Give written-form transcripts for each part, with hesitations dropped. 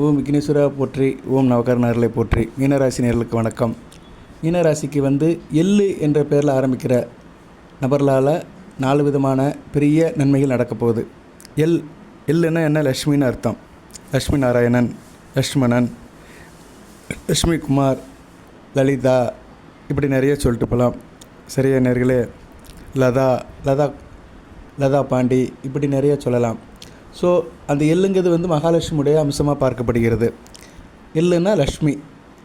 ஓம் விக்னேஸ்வரா போற்றி, ஓம் நவகரணர்களை போற்றி. மீனராசி நேயர்களுக்கு வணக்கம். மீனராசிக்கு எள்ளு என்ற பெயரில் ஆரம்பிக்கிற நபர்களால் 4 விதமான பெரிய நன்மைகள் நடக்கப் போகுது. எள்ளுன்னா என்ன? லக்ஷ்மின்னு அர்த்தம். லக்ஷ்மி நாராயணன், லக்ஷ்மணன், லக்ஷ்மி குமார், லலிதா, இப்படி நிறைய சொல்லிட்டு போகலாம். சரியா நேயர்களே? லதா பாண்டி, இப்படி நிறைய சொல்லலாம். ஸோ அந்த எள்ளுங்கிறது மகாலட்சுமியுடைய அம்சமாக பார்க்கப்படுகிறது. எள்ளுன்னா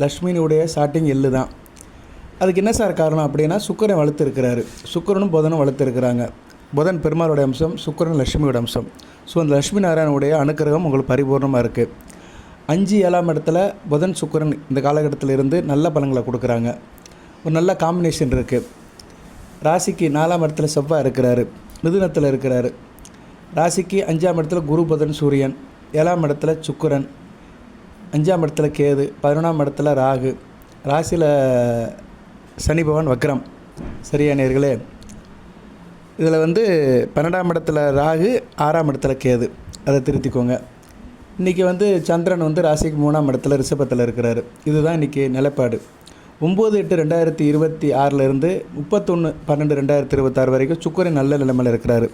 லக்ஷ்மியினுடைய ஸ்டார்டிங் எள்ளு தான். அதுக்கு என்ன சார் காரணம் அப்படின்னா, சுக்கிரன் வளர்த்துருக்கிறாரு. சுக்கிரனும் புதனும் வளர்த்துருக்கிறாங்க. புதன் பெருமாளுடைய அம்சம், சுக்கிரன் லட்சுமியோட அம்சம். ஸோ அந்த லட்சுமி நாராயணனுடைய அனுக்கிரகம் உங்களுக்கு பரிபூர்ணமாக இருக்குது. 5, 7ஆம் இடத்துல புதன் சுக்கிரன் இந்த காலகட்டத்தில் இருந்து நல்ல பலன்களை கொடுக்குறாங்க. ஒரு நல்ல காம்பினேஷன் இருக்குது. ராசிக்கு 4ஆம் இடத்துல செவ்வாய் இருக்கிறாரு, மிதுனத்தில் இருக்கிறாரு. ராசிக்கு 5ஆம் இடத்துல குரு, புதன், சூரியன், 7ஆம் இடத்துல சுக்கிரன், 5ஆம் இடத்துல கேது, 11ஆம் இடத்துல ராகு, ராசியில் சனி பகவான் வக்ரம். சரியா நேயர்களே? இதில் 12ஆம் இடத்துல ராகு, 6ஆம் இடத்துல கேது. அதை திருத்திக்கோங்க. இன்றைக்கி சந்திரன் ராசிக்கு 3ஆம் இடத்துல ரிஷபத்தில் இருக்கிறாரு. இதுதான் இன்றைக்கி நிலைப்பாடு. 9/8/2026 31/12/2026 வரைக்கும் சுக்கிரன் நல்ல நிலைமையில் இருக்கிறாரு.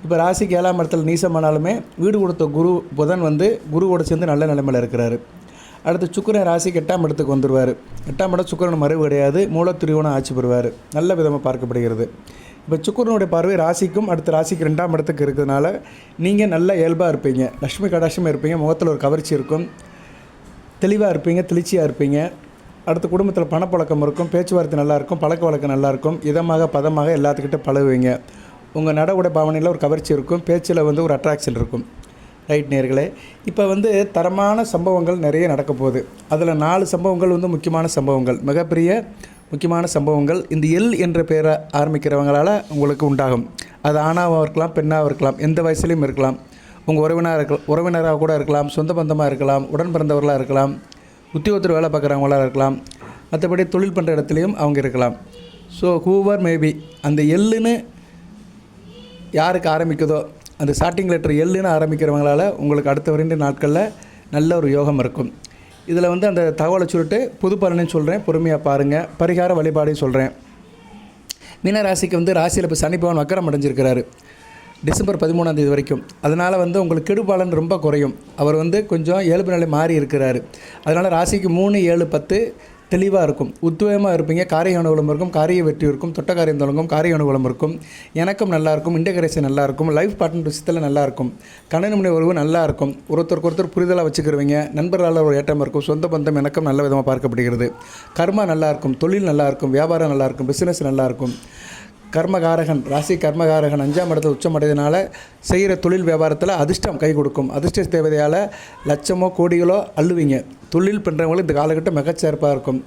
இப்போ ராசிக்கு 7ஆம் இடத்துல நீசமானாலுமே வீடு கொடுத்த குரு புதன் குருவோடு சேர்ந்து நல்ல நிலைமையில் இருக்கிறாரு. அடுத்து சுக்கிரன் ராசிக்கு 8ஆம் இடத்துக்கு வந்துடுவார். 8ஆம் இடம் சுக்கிரன் மறைவு கிடையாது, மூலத்திரியோனம் ஆட்சி பெறுவார். நல்ல விதமாக பார்க்கப்படுகிறது. இப்போ சுக்கிரனுடைய பார்வை ராசிக்கும் அடுத்த ராசிக்கு 2ஆம் இடத்துக்கு இருக்கிறதுனால நீங்கள் நல்ல இயல்பாக இருப்பீங்க, லட்சுமி கடாட்சமாக இருப்பீங்க, முகத்தில் ஒரு கவர்ச்சி இருக்கும், தெளிவாக இருப்பீங்க, தெளிச்சியாக இருப்பீங்க. அடுத்த குடும்பத்தில் பணப்பழக்கம் இருக்கும், பேச்சுவார்த்தை நல்லாயிருக்கும், பழக்க வழக்கம் நல்லாயிருக்கும், இதமாக பதமாக எல்லாத்துக்கிட்ட பழகுவீங்க. உங்கள் நடவுட பாவனையில் ஒரு கவர்ச்சி இருக்கும், பேச்சில் ஒரு அட்ராக்ஷன் இருக்கும். ரைட் நேயர்களே? இப்போ தரமான சம்பவங்கள் நிறைய நடக்க போகுது. அதில் 4 சம்பவங்கள் முக்கியமான சம்பவங்கள், மிகப்பெரிய முக்கியமான சம்பவங்கள் இந்த எள் என்ற பெயரை ஆரம்பிக்கிறவங்களால் உங்களுக்கு உண்டாகும். அது ஆணாகவும் இருக்கலாம், பெண்ணாகவும் இருக்கலாம், எந்த வயசுலையும் இருக்கலாம். உங்கள் உறவினராக கூட இருக்கலாம், சொந்த பந்தமாக இருக்கலாம், உடன் பிறந்தவர்களாக இருக்கலாம், உத்தியோகத்தில் வேலை பார்க்குறவங்களாக இருக்கலாம், மற்றபடி தொழில் பண்ணுற இடத்துலையும் அவங்க இருக்கலாம். ஸோ ஹூவர் மேபி அந்த எள்ளுன்னு யாருக்கு ஆரம்பிக்குதோ, அந்த ஸ்டார்டிங் லெட்டர் எள்ளுன்னு ஆரம்பிக்கிறவங்களால் உங்களுக்கு அடுத்த 2 நாட்களில் நல்ல ஒரு யோகம் இருக்கும். இதில் அந்த தகவலை சொல்லிட்டு புது பலனையும் சொல்கிறேன், பொறுமையாக பாருங்கள். பரிகார வழிபாடையும் சொல்கிறேன். மீனராசிக்கு ராசியில் இப்போ சனி பகவான் வக்கரம் அடைஞ்சிருக்கிறாரு டிசம்பர் 13ஆம் தேதி வரைக்கும். அதனால் உங்களுக்கு கெடுபாலன் ரொம்ப குறையும். அவர் கொஞ்சம் இயல்பு நிலை மாறி இருக்கிறாரு. அதனால் ராசிக்கு 3, 7, 10 தெளிவாக இருக்கும், உத்வேகமாக இருப்பீங்க. காரிய அனுகூலம் இருக்கும், காரிய வெற்றி இருக்கும், தொட்ட காரியம் தொடங்கும், காரிய அனுகூலம் இருக்கும், எனக்கும் நல்லாயிருக்கும், இன்டகிரேஷன் நல்லாயிருக்கும், லைஃப் பார்ட்னர் விஷயத்தில் நல்லாயிருக்கும், கணவன் மனைவி உறவு நல்லாயிருக்கும், ஒருத்தருக்கு புரிதலாக வச்சுக்கிருவீங்க, நண்பர்களால் ஒரு ஏற்றம் இருக்கும், சொந்த பந்தம் எனக்கும் நல்ல விதமாக பார்க்கப்படுகிறது. கர்மா நல்லாயிருக்கும், தொழில் நல்லாயிருக்கும், வியாபாரம் நல்லாயிருக்கும், பிஸ்னஸ் நல்லாயிருக்கும். கர்மகாரகன் ராசி கர்மகாரகன் 5ஆம் இடத்துல உச்சமடைவதனால செய்கிற தொழில் வியாபாரத்தில் அதிர்ஷ்டம் கை கொடுக்கும். அதிர்ஷ்ட தேவதையால் லட்சமோ கோடிகளோ அள்ளுவீங்க. தொழில் பண்ணுறவங்களுக்கு இந்த காலகட்டம் மிகச்சிறப்பாக இருக்கும்.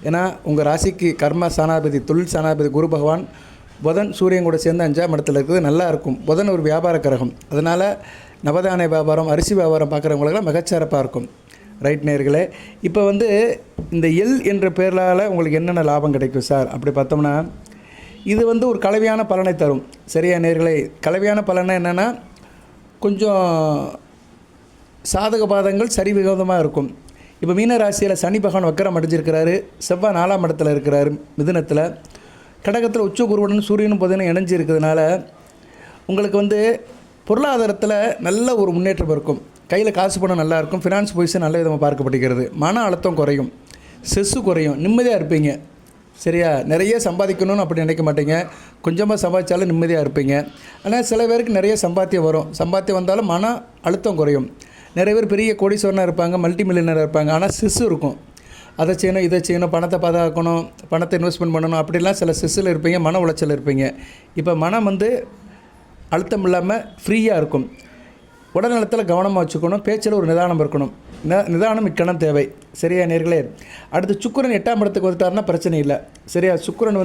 ஏன்னா உங்கள் ராசிக்கு கர்ம சானாபதி, தொழில் சானாபதி குரு பகவான் புதன் சூரியன் கூட சேர்ந்து 5ஆம் இடத்துல இருக்குது, நல்லா இருக்கும். புதன் ஒரு வியாபார கிரகம். அதனால் நவதானிய வியாபாரம், அரிசி வியாபாரம் பார்க்குறவங்களுக்கெல்லாம் மிகச்சிறப்பாக இருக்கும். ரைட் நேயர்களே? இப்போ இந்த எள் என்ற பேரால் உங்களுக்கு என்னென்ன லாபம் கிடைக்கும் சார் அப்படி பார்த்தோம்னா, இது ஒரு கலவையான பலனை தரும். சரியா நேயர்களே? கலவையான பலனை என்னென்னா, கொஞ்சம் சாதக பாதங்கள் சரி விகிதமாக இருக்கும். இப்போ மீன ராசியில் சனி பகவான் வக்கரம் அடைஞ்சிருக்கிறாரு. செவ்வாய் 4ஆம் இடத்துல இருக்கிறாரு மிதுனத்தில். கடகத்தில் உச்ச குருவுடன் சூரியனும் புதனும் இணைஞ்சி இருக்கிறதுனால உங்களுக்கு பொருளாதாரத்தில் நல்ல ஒரு முன்னேற்றம் இருக்கும். கையில் காசு பணம் நல்லாயிருக்கும், ஃபினான்ஸ் பொசிஷன் நல்ல விதமாக பார்க்கப்படுகிறது. மன அழுத்தம் குறையும், ஸ்ட்ரெஸ்ஸு குறையும், நிம்மதியாக இருப்பீங்க. சரியா? நிறைய சம்பாதிக்கணும்னு அப்படி நினைக்க மாட்டீங்க, கொஞ்சமாக சம்பாதிச்சாலும் நிம்மதியாக இருப்பீங்க. ஆனால் சில பேருக்கு நிறைய சம்பாத்தியம் வரும், சம்பாத்தியம் வந்தாலும் மன அழுத்தம் குறையும். நிறைய பேர் பெரிய கோடீஸ்வரனாக இருப்பாங்க, மல்டி மில்லியனராக இருப்பாங்க, ஆனால் ஸ்ட்ரெஸ் இருக்கும். அதை செய்யணும், இதை செய்யணும், பணத்தை பாதுகாக்கணும், பணத்தை இன்வெஸ்ட்மெண்ட் பண்ணணும், அப்படிலாம் சில ஸ்ட்ரெஸ்ஸில் இருப்பீங்க, மன உளைச்சல் இருப்பீங்க. இப்போ மனம் அழுத்தம் இல்லாமல் ஃப்ரீயாக இருக்கும். உடல்நலத்தில் கவனமாக வச்சுக்கணும், பேச்சில் ஒரு நிதானம் இருக்கணும். நிதானம் இக்கணம் தேவை. சரியா நேயர்களே? அடுத்து சுக்கிரன் 8ஆம் இடத்துக்கு வந்துட்டாருன்னா பிரச்சனை இல்லை. சரியா? சுக்கிரன்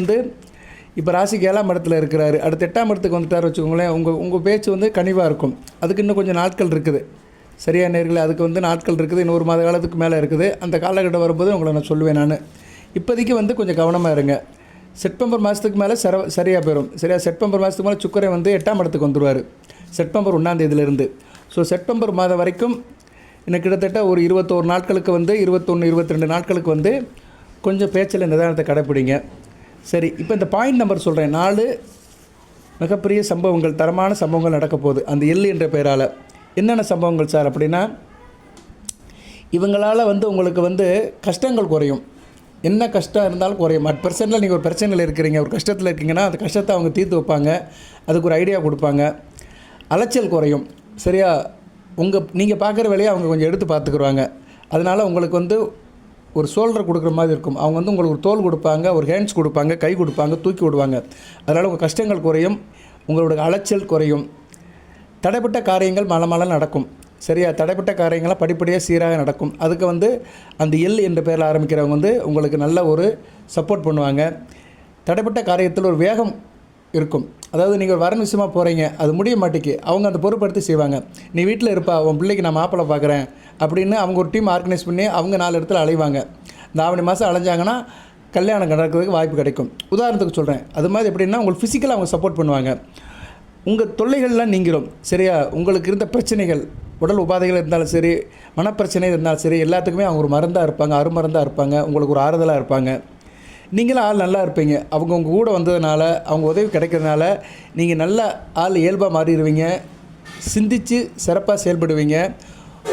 இப்போ ராசிக்கு 7ஆம் இடத்துல இருக்கிறாரு. அடுத்து 8ஆம் இடத்துக்கு வந்துட்டார் வச்சுக்கோங்களேன், உங்கள் பேச்சு கனிவாக இருக்கும். அதுக்கு இன்னும் கொஞ்சம் நாட்கள் இருக்குது. சரியா நேயர்களே? அதுக்கு நாட்கள் இருக்குது, இன்னொரு மாத காலத்துக்கு மேலே இருக்குது. அந்த காலகட்டம் வரும்போது உங்களை நான் சொல்லுவேன். நான் இப்போதைக்கு கொஞ்சம் கவனமாக இருங்க. செப்டம்பர் மாதத்துக்கு மேலே சரியாக போயிடும். சரியா? செப்டம்பர் மாதத்துக்கு மேலே சுக்கிரன் 8ஆம் இடத்துக்கு வந்துடுவார் செப்டம்பர் 1ஆம் தேதியிலேருந்து. ஸோ செப்டம்பர் மாதம் வரைக்கும் இன்னும் கிட்டத்தட்ட ஒரு 21 நாட்களுக்கு வந்து 21 22 நாட்களுக்கு வந்து கொஞ்சம் பேச்சில் நிதானத்தை கடைப்பிடிங்க. சரி, இப்போ இந்த பாயிண்ட் நம்பர் சொல்கிறேன். 4 மிகப்பெரிய சம்பவங்கள், தரமான சம்பவங்கள் நடக்க போகுது அந்த எள் என்ற பெயரால். என்னென்ன சம்பவங்கள் சார் அப்படின்னா, இவங்களால் வந்து உங்களுக்கு வந்து கஷ்டங்கள் குறையும். என்ன கஷ்டம் இருந்தாலும் குறையும். அட் பர்சன்டில் நீங்கள் ஒரு பிரச்சனையில் இருக்கிறீங்க, ஒரு கஷ்டத்தில் இருக்கீங்கன்னா அந்த கஷ்டத்தை அவங்க தீர்த்து வைப்பாங்க, அதுக்கு ஒரு ஐடியா கொடுப்பாங்க. அலைச்சல் குறையும். சரியா, நீங்கள் பார்க்குற வேலையை அவங்க கொஞ்சம் எடுத்து பார்த்துக்குருவாங்க. அதனால் உங்களுக்கு வந்து ஒரு ஷோல்டர் கொடுக்குற மாதிரி இருக்கும். அவங்க வந்து உங்களுக்கு ஒரு தோல் கொடுப்பாங்க, ஒரு ஹேண்ட்ஸ் கொடுப்பாங்க, கை கொடுப்பாங்க, தூக்கி விடுவாங்க. அதனால் உங்கள் கஷ்டங்கள் குறையும், உங்களோட அலைச்சல் குறையும். தடைப்பட்ட காரியங்கள் மலை நடக்கும். சரியா, தடைப்பட்ட காரியங்கள்லாம் படிப்படியாக சீராக நடக்கும். அதுக்கு வந்து அந்த எள் என்ற பேரில் ஆரம்பிக்கிறவங்க வந்து உங்களுக்கு நல்ல ஒரு சப்போர்ட் பண்ணுவாங்க. தடைப்பட்ட காரியத்தில் ஒரு வேகம் இருக்கும். அதாவது நீங்கள் வரன் விஷயமாக போகிறீங்க, அது முடிய மாட்டேக்கு, அவங்க அந்த பொறுப்படுத்தி செய்வாங்க. நீ வீட்டில் இருப்பா, உன் பிள்ளைக்கு நான் மாப்பிள்ளை பார்க்குறேன் அப்படின்னு அவங்க ஒரு டீம் ஆர்கனைஸ் பண்ணி அவங்க 4 இடத்துல அலைவாங்க. இந்த ஆவணி மாதம் அலைஞ்சாங்கன்னா கல்யாணம் நடக்கிறதுக்கு வாய்ப்பு கிடைக்கும். உதாரணத்துக்கு சொல்கிறேன். அது மாதிரி எப்படின்னா உங்களுக்கு ஃபிசிக்கலாக அவங்க சப்போர்ட் பண்ணுவாங்க. உங்கள் தொல்லைகள்லாம் நீங்கிடும். சரியா, உங்களுக்கு இருந்த பிரச்சனைகள், உடல் உபாதைகள் இருந்தாலும் சரி, மனப்பிரச்சனை இருந்தாலும் சரி, எல்லாத்துக்குமே அவங்க ஒரு மருந்தாக இருப்பாங்க, அருமருந்தாக இருப்பாங்க, உங்களுக்கு ஒரு ஆறுதலாக இருப்பாங்க. நீங்களும் ஆள் நல்லா இருப்பீங்க. அவங்க உங்கள் கூட வந்ததுனால, அவங்க உதவி கிடைக்கிறதுனால நீங்கள் நல்ல ஆள் இயல்பாக மாறிடுவீங்க. சிந்தித்து சிறப்பாக செயல்படுவீங்க.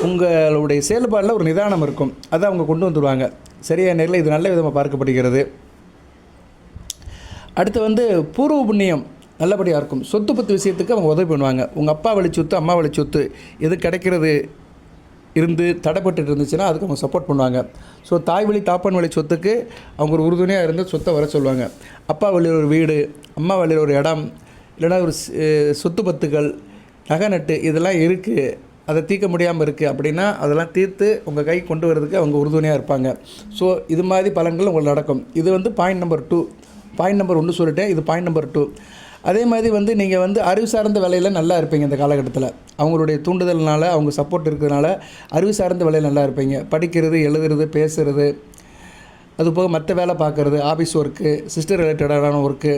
உங்களுடைய செயல்பாடில் ஒரு நிதானம் இருக்கும், அதை அவங்க கொண்டு வந்துடுவாங்க. சரியா நேரில் இது நல்ல விதமாக பார்க்கப்படுகிறது. அடுத்து வந்து பூர்வ புண்ணியம் நல்லபடியாக இருக்கும். சொத்து பத்து விஷயத்துக்கு அவங்க உதவி பண்ணுவாங்க. உங்கள் அப்பா வழி சொத்து, அம்மா வழி சொத்து எது கிடைக்கிறது இருந்து தடைப்பட்டு இருந்துச்சுன்னா அதுக்கு அவங்க சப்போர்ட் பண்ணுவாங்க. ஸோ தாய் வழி தாப்பன் வழி சொத்துக்கு அவங்க ஒரு உறுதுணையாக இருந்து சொத்தை வர சொல்லுவாங்க. அப்பா வழியில் ஒரு வீடு, அம்மா வழியில் ஒரு இடம், இல்லைனா ஒரு சொத்து பத்துக்கள், நகை நட்டு இதெல்லாம் இருக்குது, அதை தீர்க்க முடியாமல் இருக்குது அப்படின்னா அதெல்லாம் தீர்த்து உங்கள் கை கொண்டு வரதுக்கு அவங்க உறுதுணையாக இருப்பாங்க. ஸோ இது மாதிரி பலன்கள் உங்களுக்கு நடக்கும். இது வந்து பாயிண்ட் நம்பர் 2. பாயிண்ட் நம்பர் 1 சொல்லிட்டேன், இது பாயிண்ட் நம்பர் 2. அதே மாதிரி வந்து நீங்கள் வந்து அறிவு சார்ந்த வேலையில் நல்லா இருப்பீங்க. இந்த காலகட்டத்தில் அவங்களுடைய தூண்டுதல்னால, அவங்க சப்போர்ட் இருக்கிறதுனால அறிவு சார்ந்த வேலையில் நல்லா இருப்பீங்க. படிக்கிறது, எழுதுறது, பேசுகிறது, அதுபோக மற்ற வேலை பார்க்குறது, ஆஃபீஸ் ஒர்க்கு, சிஸ்டர் ரிலேட்டடான ஒர்க்கு,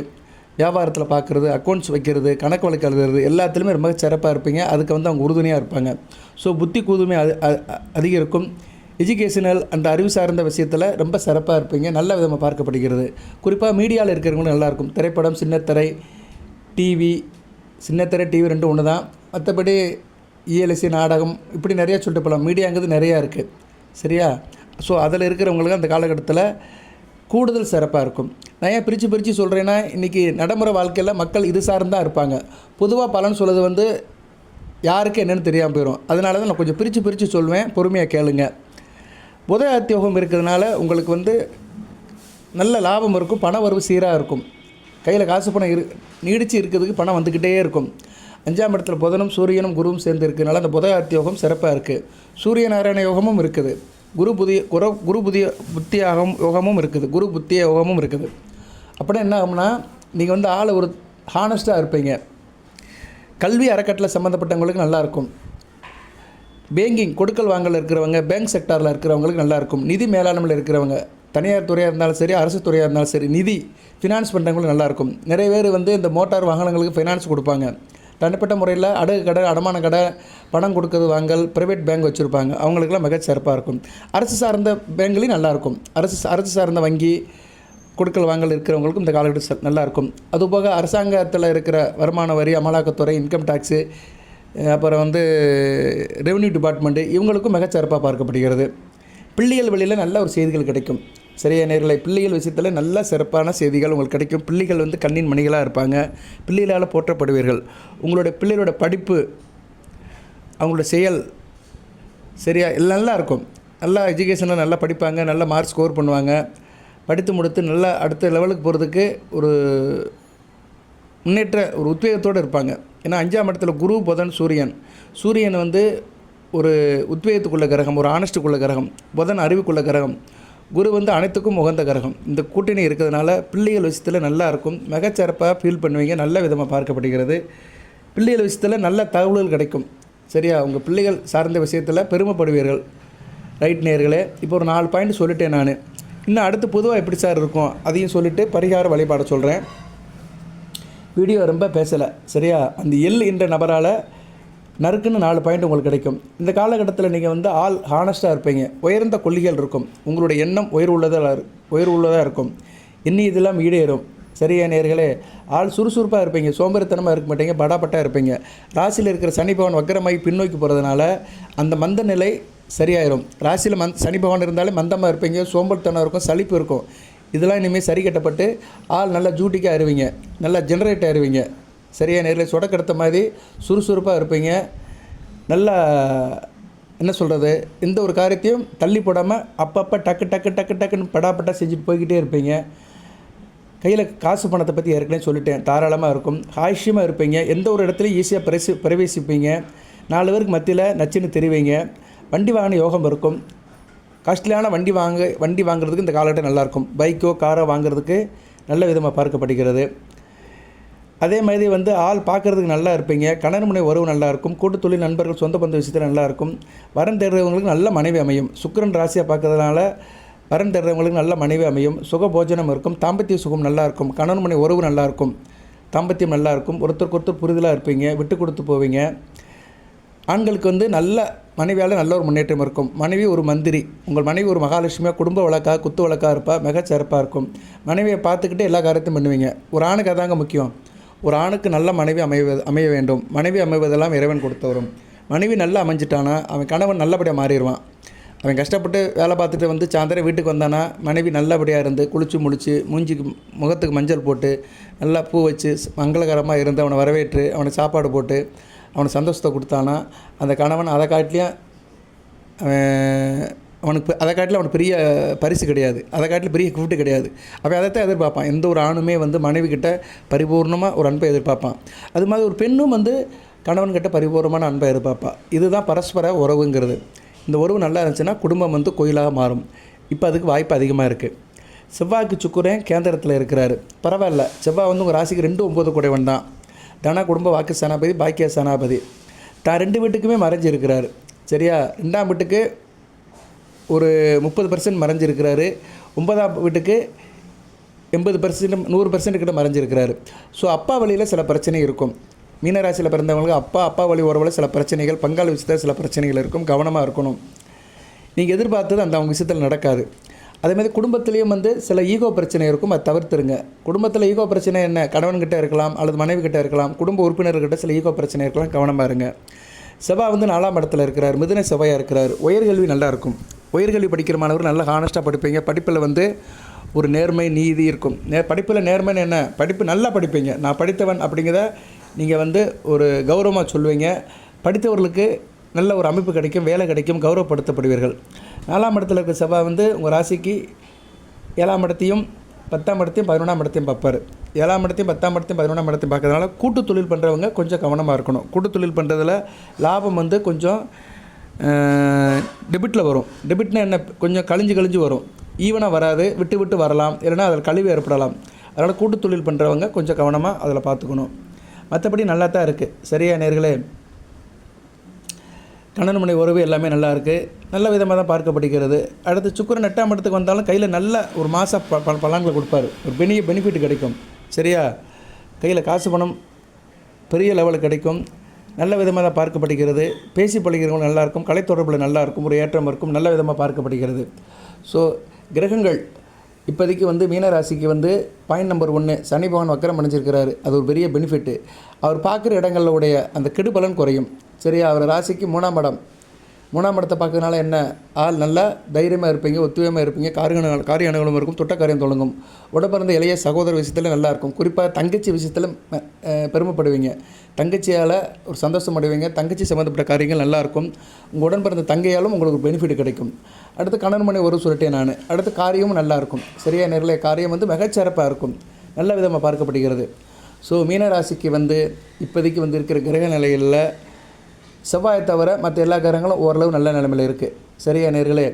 வியாபாரத்தில் பார்க்குறது, அக்கௌண்ட்ஸ் வைக்கிறது, கணக்கு வழக்கு எழுதுறது, எல்லாத்துலேயுமே ரொம்ப சிறப்பாக இருப்பீங்க. அதுக்கு வந்து அவங்க உறுதுணையாக இருப்பாங்க. ஸோ புத்தி கூர்மை அதிகரிக்கும். எஜுகேஷனல் அந்த அறிவு சார்ந்த விஷயத்தில் ரொம்ப சிறப்பாக இருப்பீங்க. நல்ல விதமாக பார்க்கப்படுகிறது. குறிப்பாக மீடியாவில் இருக்கிறவங்களும் நல்லாயிருக்கும். திரைப்படம், சின்னத்திரை, டிவி, சின்னத்திரை டிவி 2 ஒன்று தான். மற்றபடி இஎல்எஸ்சி, நாடகம், இப்படி நிறையா சொல்லிட்டு போகலாம். மீடியாங்கிறது நிறையா இருக்குது. சரியா, ஸோ அதில் இருக்கிறவங்களுக்கு அந்த காலகட்டத்தில் கூடுதல் சிறப்பாக இருக்கும். நான் ஏன் பிரித்து சொல்கிறேன்னா, இன்றைக்கி நடைமுறை வாழ்க்கையில் மக்கள் இது சார்ந்தான் இருப்பாங்க. பொதுவாக பலன் சொல்கிறது வந்து யாருக்கு என்னென்னு தெரியாமல் போயிடும். அதனால தான் நான் கொஞ்சம் பிரித்து சொல்லுவேன், பொறுமையாக கேளுங்க. புத அத்தியோகம் இருக்கிறதுனால உங்களுக்கு வந்து நல்ல லாபம் இருக்கும், பண வரவு சீராக இருக்கும். கையில் காசு பணம் நீடித்து இருக்கிறதுக்கு பணம் வந்துக்கிட்டே இருக்கும். 5ஆம் இடத்துல புதனும் சூரியனும் குருவும் சேர்ந்து இருக்கிறதுனால அந்த புத அத்தியோகம் சிறப்பாக இருக்குது. சூரிய நாராயண யோகமும் இருக்குது. குரு புதிய புத்திய யோகமும் இருக்குது. குரு புத்திய யோகமும் இருக்குது. அப்படின்னா என்ன ஆகும்னா, நீங்கள் வந்து ஆளை ஒரு ஹானஸ்ட்டாக இருப்பீங்க. கல்வி அறக்கட்டளை சம்மந்தப்பட்டவங்களுக்கு நல்லாயிருக்கும். பேங்கிங், கொடுக்கல் வாங்கல் இருக்கிறவங்க, பேங்க் செக்டாரில் இருக்கிறவங்களுக்கு நல்லாயிருக்கும். நிதி மேலாண்மையில் இருக்கிறவங்க, தனியார் துறையாக இருந்தாலும் சரி, அரசு துறையாக இருந்தாலும் சரி, நிதி ஃபினான்ஸ் பண்ணுறவங்களுக்கு நல்லாயிருக்கும். நிறைய பேர் வந்து இந்த மோட்டார் வாகனங்களுக்கு ஃபைனான்ஸ் கொடுப்பாங்க. தனிப்பட்ட முறையில் அடகு கடை, அடமான கடை, பணம் கொடுக்கறது வாங்கல், ப்ரைவேட் பேங்க் வச்சுருப்பாங்க. அவங்களுக்குலாம் மிக சிறப்பாக இருக்கும். அரசு சார்ந்த பேங்க்லேயும் நல்லாயிருக்கும். அரசு சார்ந்த வங்கி, கொடுக்கல் வாங்கல் இருக்கிறவங்களுக்கும் இந்த காலகட்டம் நல்லாயிருக்கும். அதுபோக அரசாங்கத்தில் இருக்கிற வருமான வரி, அமலாக்கத்துறை, இன்கம் டேக்ஸு, அப்புறம் வந்து ரெவென்யூ டிபார்ட்மெண்ட்டு, இவங்களுக்கும் மிகச்சிறப்பாக பார்க்கப்படுகிறது. பிள்ளைகள் வழியில் நல்ல ஒரு செய்திகள் கிடைக்கும். சரியா நேர்களை, பிள்ளைகள் விஷயத்தில் நல்ல சிறப்பான செய்திகள் உங்களுக்கு கிடைக்கும். பிள்ளைகள் வந்து கண்ணின் மணிகளாக இருப்பாங்க. பிள்ளைகளால் போற்றப்படுவீர்கள். உங்களுடைய பிள்ளைகளோட படிப்பு, அவங்களோட செயல் சரியா எல்லாம் நல்லா இருக்கும். நல்லா எஜுகேஷனில் நல்லா படிப்பாங்க, நல்ல மார்க் ஸ்கோர் பண்ணுவாங்க. படித்து முடித்து நல்லா அடுத்த லெவலுக்கு போகிறதுக்கு ஒரு முன்னேற்ற ஒரு உத்வேகத்தோடு இருப்பாங்க. ஏன்னா 5ஆம் இடத்துல குரு, புதன், சூரியன் வந்து ஒரு உத்வேகத்துக்குள்ள கிரகம், ஒரு ஆனஸ்ட்டுக்குள்ள கிரகம். புதன் அறிவுக்குள்ள கிரகம். குரு வந்து அனைத்துக்கும் உகந்த கிரகம். இந்த கூட்டணி இருக்கிறதுனால பிள்ளைகள் விஷயத்தில் நல்லா இருக்கும். மிகச்சிறப்பாக ஃபீல் பண்ணுவீங்க. நல்ல விதமாக பார்க்கப்படுகிறது. பிள்ளைகள் விஷயத்தில் நல்ல தகவல்கள் கிடைக்கும். சரியா, உங்கள் பிள்ளைகள் சார்ந்த விஷயத்தில் பெருமைப்படுவீர்கள். ரைட் நேயர்களே, இப்போ ஒரு 4 பாயிண்ட் சொல்லிட்டேன் நான். இன்னும் அடுத்து பொதுவாக எப்படி சார் இருக்கும் அதையும் சொல்லிவிட்டு பரிகார வழிபாட சொல்கிறேன். வீடியோ ரொம்ப பேசலை. சரியா, அந்த எல் என்ற நபரால் நறுக்குன்னு 4 பாயிண்ட் உங்களுக்கு கிடைக்கும். இந்த காலகட்டத்தில் நீங்கள் வந்து ஆள் ஹானஸ்ட்டாக இருப்பீங்க. உயர்ந்த கொள்கைகள் இருக்கும். உங்களுடைய எண்ணம் உயர்வுள்ளதாக இருக்கும். இன்னி இதெல்லாம் ஈடேறும். சரியா நேயர்களே? ஆள் சுறுசுறுப்பாக இருப்பீங்க. சோம்பேறித்தனமாக இருக்க மாட்டீங்க. படாபட்டாக இருப்பீங்க. ராசியில் இருக்கிற சனி பகவான் வக்கரமாகி பின்னோக்கி போகிறதுனால அந்த மந்த நிலை சரியாயிரும். ராசியில் சனி பகவான் இருந்தாலே மந்தமாக இருப்பீங்க. சோம்பேறித்தனம் இருக்கும். சலிப்பு இருக்கும். இதெல்லாம் இனிமேல் சரி கட்டப்பட்டு ஆள் நல்லா ஜூட்டிக்காக ஆயிருவீங்க. நல்லா ஜென்ரேட் ஆயிருவீங்க. சரியா நேரில் சொடக்கெடுத்த மாதிரி சுறுசுறுப்பாக இருப்பீங்க. நல்லா என்ன சொல்கிறது, எந்த ஒரு காரியத்தையும் தள்ளி போடாமல் அப்பப்போ டக்குன்னு படாப்பட்டா செஞ்சுட்டு போய்கிட்டே இருப்பீங்க. கையில் காசு பணத்தை பற்றி ஏற்கனவே சொல்லிட்டேன். தாராளமாக இருக்கும். ஆயுஷ்யமாக இருப்பீங்க. எந்த ஒரு இடத்துலையும் ஈஸியாக பிரவேசிப்பீங்க. 4 பேருக்கு மத்தியில் நச்சுன்னு தெரிவிங்க. வண்டி வாங்கின யோகம் இருக்கும். காஸ்ட்லியான வண்டி வாங்குறதுக்கு இந்த காலகட்டம் நல்லாயிருக்கும். பைக்கோ காரோ வாங்குறதுக்கு நல்ல விதமாக பார்க்கப்படுகிறது. அதே மாதிரி வந்து ஆள் பார்க்குறதுக்கு நல்லா இருப்பீங்க. கணவன் மனைவி உறவு நல்லாயிருக்கும். கூட்டுத்தொழில் நண்பர்கள் சொந்த பந்த விஷயத்தில் நல்லாயிருக்கும். வரன் தேடுறவங்களுக்கு நல்ல மனைவி அமையும். சுக்கிரன் ராசியாக பார்க்கறதுனால வரன் தேடுறவங்களுக்கு நல்ல மனைவி அமையும். சுக போஜனம் இருக்கும். தாம்பத்திய சுகம் நல்லாயிருக்கும். கணவன் மனைவி உறவு நல்லாயிருக்கும். தாம்பத்தியம் நல்லாயிருக்கும். ஒருத்தருக்கு புரிதலாக இருப்பீங்க. விட்டு கொடுத்து போவீங்க. ஆண்களுக்கு வந்து நல்ல மனைவியால் நல்ல ஒரு முன்னேற்றம் இருக்கும். மனைவி ஒரு மந்திரி. உங்கள் மனைவி ஒரு மகாலட்சுமியாக குடும்ப வழக்காக குத்து வழக்காக இருப்பாள். மிகச்சிறப்பாக இருக்கும். மனைவியை பார்த்துக்கிட்டு எல்லா காரியத்தையும் பண்ணுவீங்க. ஒரு ஆணுக்கு அதாங்க முக்கியம். ஒரு ஆணுக்கு நல்ல மனைவி அமைய வேண்டும். மனைவி அமைவதெல்லாம் இறைவன் கொடுத்து வரும். மனைவி நல்லா அமைஞ்சிட்டானா அவன் கணவன் நல்லபடியாக மாறிடுவான். அவன் கஷ்டப்பட்டு வேலை பார்த்துட்டு வந்து சாயந்தரம் வீட்டுக்கு வந்தானா மனைவி நல்லபடியாக இருந்து குளித்து முடித்து முகத்துக்கு மஞ்சள் போட்டு நல்லா பூ வச்சு மங்களகரமாக இருந்து அவனை வரவேற்று அவனுக்கு சாப்பாடு போட்டு அவனுக்கு சந்தோஷத்தை கொடுத்தானா அந்த கணவன் அதை காட்டிலையும் அவனுக்கு பெரிய பரிசு கிடையாது. அதை காட்டிலும் பெரிய கிஃப்ட்டு கிடையாது. அவன் அதைத்தான் எதிர்பார்ப்பான். எந்த ஒரு ஆணுமே வந்து மனைவி கிட்ட பரிபூர்ணமாக ஒரு அன்பை எதிர்பார்ப்பான். அது மாதிரி ஒரு பெண்ணும் வந்து கணவன்கிட்ட பரிபூர்ணமான அன்பை எதிர்பார்ப்பான். இதுதான் பரஸ்பர உறவுங்கிறது. இந்த உறவு நல்லா இருந்துச்சுன்னா குடும்பம் வந்து கோயிலாக மாறும். இப்போ அதுக்கு வாய்ப்பு அதிகமாக இருக்குது. செவ்வாய்க்கு சுக்கிரன் கேந்திரத்தில் இருக்கிறாரு. பரவாயில்ல. செவ்வாய் வந்து உங்கள் ராசிக்கு 2-9 கூடையவன் தான். தன குடும்ப வாக்கு சனாபதி பாக்கிய சனாபதி தான் 2 வீட்டுக்குமே மறைஞ்சிருக்கிறாரு. சரியா? 2ஆம் வீட்டுக்கு ஒரு 30% மறைஞ்சிருக்கிறாரு. 9ஆம் வீட்டுக்கு 80% 100% கிட்ட மறைஞ்சிருக்கிறாரு. ஸோ அப்பா வழியில் சில பிரச்சனை இருக்கும். மீனராசியில் பிறந்தவங்களுக்கு அப்பா வழி உறவில் சில பிரச்சனைகள், பங்காளி விஷயத்தில் சில பிரச்சனைகள் இருக்கும். கவனமாக இருக்கணும். நீங்கள் எதிர்பார்த்தது அந்த அவங்க விஷயத்தில் நடக்காது. அதேமாதிரி குடும்பத்துலேயும் வந்து சில ஈகோ பிரச்சனை இருக்கும். அதை தவிர்த்துருங்க. குடும்பத்தில் ஈகோ பிரச்சனை என்ன, கணவன்கிட்ட இருக்கலாம் அல்லது மனைவி கிட்ட இருக்கலாம். குடும்ப உறுப்பினர்கிட்ட சில ஈகோ பிரச்சனை இருக்கலாம். கவனமாக இருங்க. செவ்வாய் வந்து 4ஆம் இடத்துல இருக்கிறார். மிதுன செவ்வாயாக இருக்கிறார். உயர்கல்வி நல்லாயிருக்கும். உயர்கல்வி படிக்கிற மாணவர் நல்லா ஹானஸ்ட்டாக படிப்பீங்க. படிப்பில் வந்து ஒரு நேர்மை நீதி இருக்கும். படிப்பில் நேர்மைன்னு என்ன, படிப்பு நல்லா படிப்பீங்க. நான் படித்தவன் அப்படிங்கிறத நீங்கள் வந்து ஒரு கௌரவமாக சொல்லுவீங்க. படித்தவர்களுக்கு நல்ல ஒரு அமைப்பு கிடைக்கும், வேலை கிடைக்கும், கௌரவப்படுத்தப்படுவீர்கள். 4ஆம் இடத்துல இருக்கிற செவ்வாய் வந்து உங்கள் ராசிக்கு 7ஆம் இடத்தையும் 10ஆம் இடத்தையும் 11ஆம் இடத்தையும் பார்ப்பார். 7ஆம் இடத்தையும் 10ஆம் இடத்தையும் 11ஆம் இடத்தையும் பார்க்கறதுனால கூட்டு தொழில் பண்ணுறவங்க கொஞ்சம் கவனமாக இருக்கணும். கூட்டு தொழில் பண்ணுறதுல லாபம் வந்து கொஞ்சம் டெபிட்டில் வரும். டெபிட்னா என்ன, கொஞ்சம் கழிஞ்சு வரும். ஈவனாக வராது. விட்டு வரலாம். இல்லைனா அதில் கழிவு ஏற்படலாம். அதனால் கூட்டு தொழில் பண்ணுறவங்க கொஞ்சம் கவனமாக அதில் பார்த்துக்கணும். மற்றபடி நல்லா தான் இருக்குது. சரியா நேர்களே? கணவன் மனைவி உறவு எல்லாமே நல்லா இருக்குது. நல்ல விதமாக தான் பார்க்கப்படுகிறது. அடுத்து சுக்கிரன் 8ஆம் இடத்துக்கு வந்தாலும் கையில் நல்ல ஒரு மாத பலன்களை கொடுப்பார். ஒரு பெனிஃபிட் கிடைக்கும். சரியா? கையில் காசு பணம் பெரிய லெவலுக்கு கிடைக்கும். நல்ல விதமாக தான் பார்க்கப்படுகிறது. பேசி பழகிறவங்க நல்லாயிருக்கும். கலைத்தொடர்பில் நல்லாயிருக்கும். ஒரு ஏற்றம் இருக்கும். நல்ல விதமாக பார்க்கப்படுகிறது. ஸோ கிரகங்கள் இப்போதைக்கு வந்து மீனராசிக்கு வந்து பாயிண்ட் நம்பர் 1 சனி பகவான் வக்கரம் அடைஞ்சிருக்கிறாரு. அது ஒரு பெரிய பெனிஃபிட்டு. அவர் பார்க்குற இடங்களுடைய அந்த கெடுபலன் குறையும். சரியா? அவர் ராசிக்கு 3ஆம் இடத்தை பார்க்கறதுனால என்ன, ஆள் நல்லா தைரியமாக இருப்பீங்க, ஒத்துழையாக இருப்பீங்க, காரிய அனுகூலம் இருக்கும், தொட்ட காரியம் தொடங்கும். உடப்பிறந்த இளைய சகோதர விஷயத்தில் நல்லாயிருக்கும். குறிப்பாக தங்கச்சி விஷயத்தில் பெருமைப்படுவீங்க. தங்கச்சியால் ஒரு சந்தோஷம் அடைவீங்க. தங்கச்சி சம்மந்தப்பட்ட காரியங்கள் நல்லாயிருக்கும். உங்கள் உடன் பிறந்த தங்கையாலும் உங்களுக்கு பெனிஃபிட் கிடைக்கும். அடுத்து கணவன் மனைவி ஒரு சொல்லிட்டேன் நான். அடுத்து காரியமும் நல்லாயிருக்கும். சரியா நேரில் காரியம் வந்து மிகச்சிறப்பாக இருக்கும். நல்ல விதமாக பார்க்கப்படுகிறது. ஸோ மீனராசிக்கு வந்து இப்போதைக்கு வந்து இருக்கிற கிரக நிலையில் செவ்வாயை தவிர மற்ற எல்லா கிரகங்களும் ஓரளவு நல்ல நிலைமையில் இருக்குது. சரியா நேர்களே?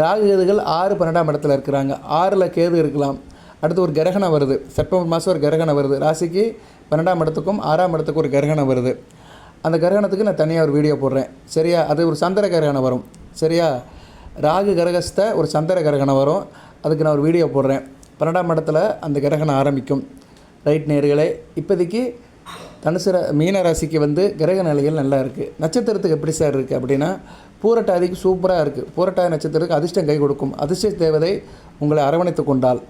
ராகு கேதுகள் 6-12ஆம் இடத்துல இருக்கிறாங்க. 6ல் கேது இருக்கலாம். அடுத்து ஒரு கிரகணம் வருது. செப்டம்பர் மாதம் ஒரு கிரகணம் வருது. ராசிக்கு 12ஆம் இடத்துக்கும் 6ஆம் இடத்துக்கும் ஒரு கிரகணம் வருது. அந்த கிரகணத்துக்கு நான் தனியாக ஒரு வீடியோ போடுறேன். சரியா? அது ஒரு சந்திர கிரகணம் வரும். சரியா? ராகு கிரகஸ்த ஒரு சந்திர கிரகணம் வரும். அதுக்கு நான் ஒரு வீடியோ போடுறேன். 12ஆம் இடத்துல அந்த கிரகணம் ஆரம்பிக்கும். ரைட் நேர்களே? இப்போதைக்கு மீன ராசிக்கு வந்து கிரக நிலைகள் நல்லா இருக்குது. நட்சத்திரத்துக்கு எப்படி சார் இருக்குது அப்படின்னா, பூரட்டாதிக்கு சூப்பராக இருக்குது. பூரட்டாதி நட்சத்திரத்துக்கு அதிர்ஷ்டம் கை கொடுக்கும். அதிர்ஷ்ட தேவதை உங்களை அரவணைத்து கொண்டால்.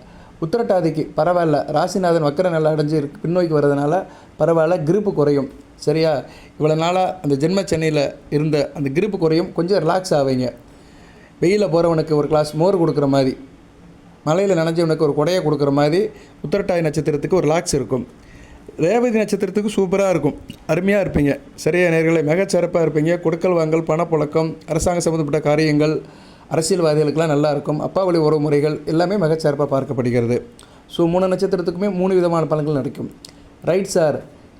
உத்திரட்டாதிக்கு பரவாயில்ல, ராசிநாதன் வக்கர நல்லா அடைஞ்சு பின்னோக்கி வர்றதுனால பரவாயில்ல, கிரிப்பு குறையும். சரியா, இவ்வளோ நாளாக அந்த ஜென்ம சென்னையில் இருந்த அந்த கிரிப்பு குறையும், கொஞ்சம் ரிலாக்ஸ் ஆவீங்க. வெயிலில் போகிறவனுக்கு ஒரு கிளாஸ் மோர் கொடுக்குற மாதிரி, மலையில் நனைஞ்சவனுக்கு ஒரு கொடையை கொடுக்குற மாதிரி உத்திரட்டாதி நட்சத்திரத்துக்கு ஒரு ரிலாக்ஸ் இருக்கும். ரேவதி நட்சத்திரத்துக்கு சூப்பராக இருக்கும், அருமையாக இருப்பீங்க. சரியா நேயர்களே, மிகச்சிறப்பாக இருப்பீங்க. கொடுக்கல் வாங்கல், பணப்புழக்கம், அரசாங்க சம்மந்தப்பட்ட காரியங்கள், அரசியல்வாதிகளுக்கெல்லாம் நல்லா இருக்கும். அப்பா வழி உறவு முறைகள் எல்லாமே மிகச்சிறப்பாக பார்க்கப்படுகிறது. ஸோ 3 நட்சத்திரத்துக்குமே 3 விதமான பலன்கள் நடக்கும். ரைட் சார்,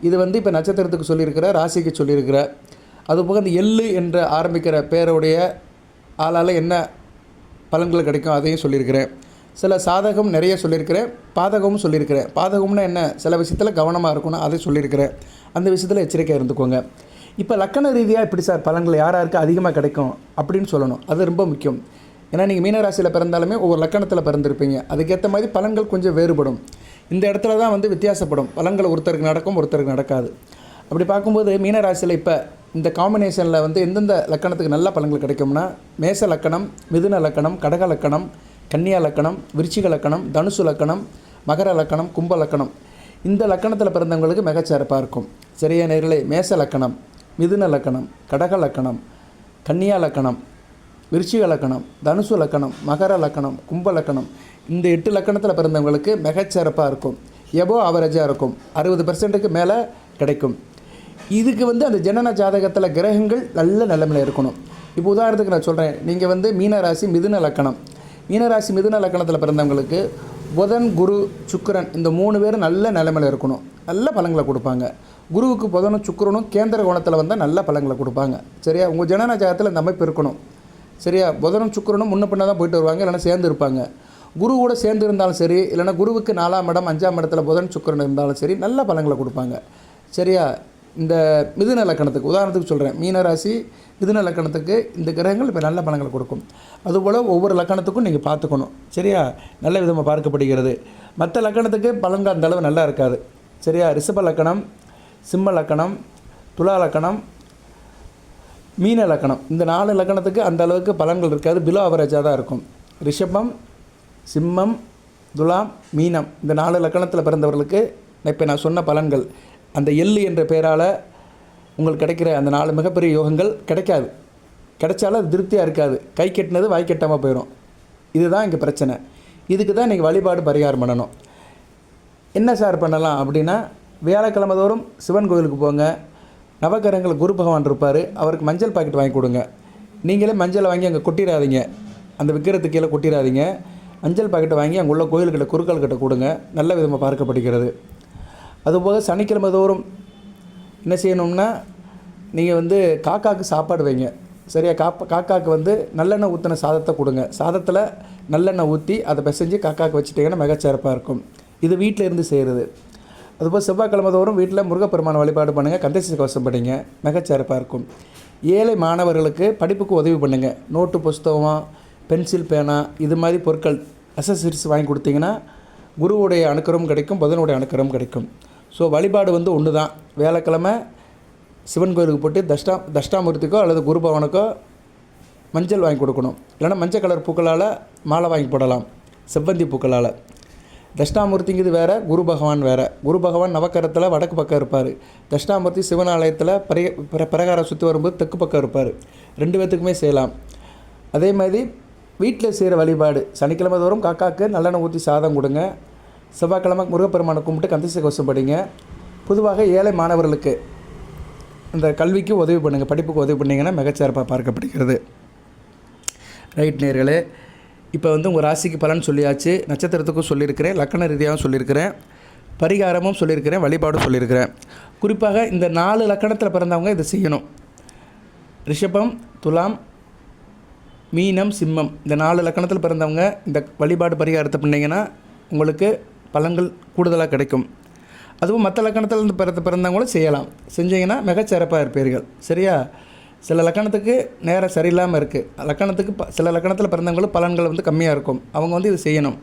இது வந்து இப்போ நட்சத்திரத்துக்கு சொல்லியிருக்கிற, ராசிக்கு சொல்லியிருக்கிற, அதுபோக அந்த எள்ளு என்ற ஆரம்பிக்கிற பேருடைய ஆளால் என்ன பலன்கள் கிடைக்கும் அதையும் சொல்லியிருக்கிறேன். சில சாதகம் நிறைய சொல்லியிருக்கிறேன், பாதகமும் சொல்லியிருக்கிறேன். பாதகம்னா என்ன, சில விஷயத்தில் கவனமாக இருக்கணும், அதை சொல்லியிருக்கிறேன். அந்த விஷயத்தில் எச்சரிக்கையாக இருந்துக்கோங்க. இப்போ லக்கண ரீதியாக எப்படி சார் பலன்கள் யாருக்கு அதிகமாக கிடைக்கும் அப்படின்னு சொல்லணும். அது ரொம்ப முக்கியம். ஏன்னா நீங்கள் மீனராசியில் பிறந்தாலுமே ஒவ்வொரு லக்கணத்தில் பிறந்திருப்பீங்க, அதுக்கேற்ற மாதிரி பலன்கள் கொஞ்சம் வேறுபடும். இந்த இடத்துல தான் வந்து வித்தியாசப்படும். பலன்கள் ஒருத்தருக்கு நடக்கும், ஒருத்தருக்கு நடக்காது. அப்படி பார்க்கும்போது மீனராசியில் இப்போ இந்த காம்பினேஷனில் வந்து எந்தெந்த லக்கணத்துக்கு நல்ல பலன்கள் கிடைக்கும்னா, மேச லக்கணம், மிதுன லக்கணம், கடக லக்கணம், கன்னியா லக்கணம், விருச்சிக லக்கணம், தனுசு லக்கணம், மகர லக்கணம், கும்ப லக்கணம். இந்த லக்கணத்தில் பிறந்தவங்களுக்கு மிகச்சிறப்பாக இருக்கும். சரியா நேர்களே, மேச லக்கணம், மிதுன லக்கணம், கடக லக்கணம், கன்னியா லக்கணம், விருச்சிக லக்கணம், தனுசு லக்கணம், மகர லக்கணம், கும்ப லக்கணம், இந்த 8 லக்கணத்தில் பிறந்தவங்களுக்கு மிகச்சிறப்பாக இருக்கும். எபோ ஆவரேஜாக இருக்கும், 60% மேலே கிடைக்கும். இதுக்கு வந்து அந்த ஜனன ஜாதகத்தில் கிரகங்கள் நல்ல நிலைமையில் இருக்கணும். இப்போ உதாரணத்துக்கு நான் சொல்கிறேன், நீங்கள் வந்து மீனராசி மிதுன லக்கணம், மீனராசி மிதுன லக்கணத்தில் பிறந்தவங்களுக்கு புதன், குரு, சுக்கிரன் இந்த 3 பேரும் நல்ல நிலைமையில் இருக்கணும். நல்ல பலன்களை கொடுப்பாங்க. குருவுக்கு புதனும் சுக்கிரனும் கேந்திர கோணத்தில் வந்தால் நல்ல பலன்களை கொடுப்பாங்க. சரியா, உங்கள் ஜனன ஜாதகத்தில் இந்த அமைப்பு இருக்கணும். சரியா, புதனும் சுக்கிரனும் முன்ன பின்ன தான் போயிட்டு வருவாங்க, இல்லைனா சேர்ந்து இருப்பாங்க. குரு கூட சேர்ந்து இருந்தாலும் சரி, இல்லைனா குருவுக்கு 4ஆம் இடம் 5ஆம் இடத்துல புதன் சுக்கிரன் இருந்தாலும் சரி, நல்ல பலன்களை கொடுப்பாங்க. சரியா, இந்த மிதுன லக்கணத்துக்கு உதாரணத்துக்கு சொல்கிறேன், மீனராசி மிதுன லக்கணத்துக்கு இந்த கிரகங்கள் இப்போ நல்ல பலன்களை கொடுக்கும். அதுபோல் ஒவ்வொரு லக்கணத்துக்கும் நீங்கள் பார்த்துக்கணும். சரியா, நல்ல விதமாக பார்க்கப்படுகிறது. மற்ற லக்கணத்துக்கு பலன்கள் அந்த அளவு நல்லா இருக்காது. சரியா, ரிஷப லக்கணம், சிம்ம லக்கணம், துலா லக்கணம், மீன லக்கணம் இந்த 4 லக்கணத்துக்கு அந்த அளவுக்கு பலன்கள் இருக்காது, பிலோ அவரேஜாக தான் இருக்கும். ரிஷபம், சிம்மம், துலாம், மீனம் இந்த 4 லக்கணத்தில் பிறந்தவர்களுக்கு இப்போ நான் சொன்ன பலன்கள் அந்த எள்ளு என்ற பெயரால் உங்களுக்கு கிடைக்கிற அந்த 4 மிகப்பெரிய யோகங்கள் கிடைக்காது. கிடைச்சாலும் அது திருப்தியாக இருக்காது. கை கெட்டினது வாய் கெட்டாமல் போயிடும். இதுதான் இங்கே பிரச்சனை. இதுக்கு தான் நீங்கள் வழிபாடு பரிகாரம் பண்ணணும். என்ன சார் பண்ணலாம் அப்படின்னா, வியாழக்கிழமை தோறும் சிவன் கோயிலுக்கு போங்க. நவகிரகங்கள் குரு பகவான் இருப்பார், அவருக்கு மஞ்சள் பாக்கெட் வாங்கி கொடுங்க. நீங்களே மஞ்சளை வாங்கி அங்கே கொட்டிடாதீங்க, அந்த விக்கிரத்துக்கு கீழே கொட்டிடாதீங்க. மஞ்சள் பாக்கெட்டை வாங்கி அங்கே உள்ள கோயில்கிட்ட குருக்கள்கிட்ட கொடுங்க. நல்ல விதமாக பார்க்கப்படுகிறது. அதுபோக சனிக்கிழமை தோறும் என்ன செய்யணும்னா, நீங்கள் வந்து காக்காவுக்கு சாப்பாடு வைங்க. சரியா, காக்காவுக்கு வந்து நல்லெண்ணெய் ஊற்றின சாதத்தை கொடுங்க. சாதத்தில் நல்லெண்ணெய் ஊற்றி அதை பிசைஞ்சு காக்காவுக்கு வச்சுட்டிங்கன்னா மிகச்சிறப்பாக இருக்கும். இது வீட்டில் இருந்து செய்கிறது. அதுபோல் செவ்வாய்க்கிழமை தோறும் வீட்டில் முருகப்பெருமான வழிபாடு பண்ணுங்கள், கந்தசஷ்டி கவசம் படிங்க, மிகச்சிறப்பாக இருக்கும். ஏழை மாணவர்களுக்கு படிப்புக்கு உதவி பண்ணுங்கள். நோட்டு, புஸ்தகம், பென்சில், பேனா இது மாதிரி பொருட்கள் அசசரிஸ் வாங்கி கொடுத்தீங்கன்னா குருவுடைய அனுக்கிரகம் கிடைக்கும், புதனுடைய அனுக்கிரகம் கிடைக்கும். ஸோ வழிபாடு வந்து ஒன்று தான். வியாழக்கிழமை சிவன் கோயிலுக்கு போட்டு தஷ்டாமூர்த்திக்கோ அல்லது குரு பகவானுக்கோ மஞ்சள் வாங்கி கொடுக்கணும். இல்லைனா மஞ்சள் கலர் பூக்களால் மாலை வாங்கி போடலாம், செவ்வந்தி பூக்களால். தஷ்டாமூர்த்திங்கிறது வேறு, குரு பகவான் வேறு. குரு பகவான் நவக்கரத்தில் வடக்கு பக்கம் இருப்பார். தஷ்டாமூர்த்தி சிவனாலயத்தில் பிரகாரம் சுற்றி வரும்போது தெற்கு பக்கம் இருப்பார். 2 பேர்த்துக்குமே செய்யலாம். அதே மாதிரி வீட்டில் செய்கிற வழிபாடு, சனிக்கிழமை தோறும் காக்காவுக்கு நல்லெண்ணெய் ஊற்றி சாதம் கொடுங்க. செவ்வாய்க்கிழமை முருகப்பெருமானை கும்பிட்டு கந்தசஷ்டி கவசம் படிங்க. பொதுவாக ஏழை மாணவர்களுக்கு இந்த கல்விக்கு உதவி பண்ணுங்கள், படிப்புக்கு உதவி பண்ணிங்கன்னா மிகச்சிறப்பாக பார்க்கப்படுகிறது. ரைட் நேர்களே, இப்போ வந்து உங்கள் ராசிக்கு பலன் சொல்லியாச்சு. நட்சத்திரத்துக்கும் சொல்லியிருக்கிறேன், லக்கண ரீதியாகவும் சொல்லியிருக்கிறேன், பரிகாரமும் சொல்லியிருக்கிறேன், வழிபாடும் சொல்லியிருக்கிறேன். குறிப்பாக இந்த 4 லக்கணத்தில் பிறந்தவங்க இதை செய்யணும். ரிஷபம், துலாம், மீனம், சிம்மம் இந்த 4 லக்கணத்தில் பிறந்தவங்க இந்த வழிபாடு பரிகாரத்தை பண்ணிங்கன்னா உங்களுக்கு பலன்கள் கூடுதலாக கிடைக்கும். அதுவும் மற்ற லக்கணத்தில் பிறந்தவங்களும் செய்யலாம். செஞ்சீங்கன்னா மிகச்சிறப்பாக இருப்பீர்கள். சரியா, சில லக்கணத்துக்கு நேரம் சரியில்லாமல் இருக்குது. லக்கணத்துக்கு சில லக்கணத்தில் பிறந்தவங்களும் பலன்கள் வந்து கம்மியாக இருக்கும். அவங்க வந்து இது செய்யணும்.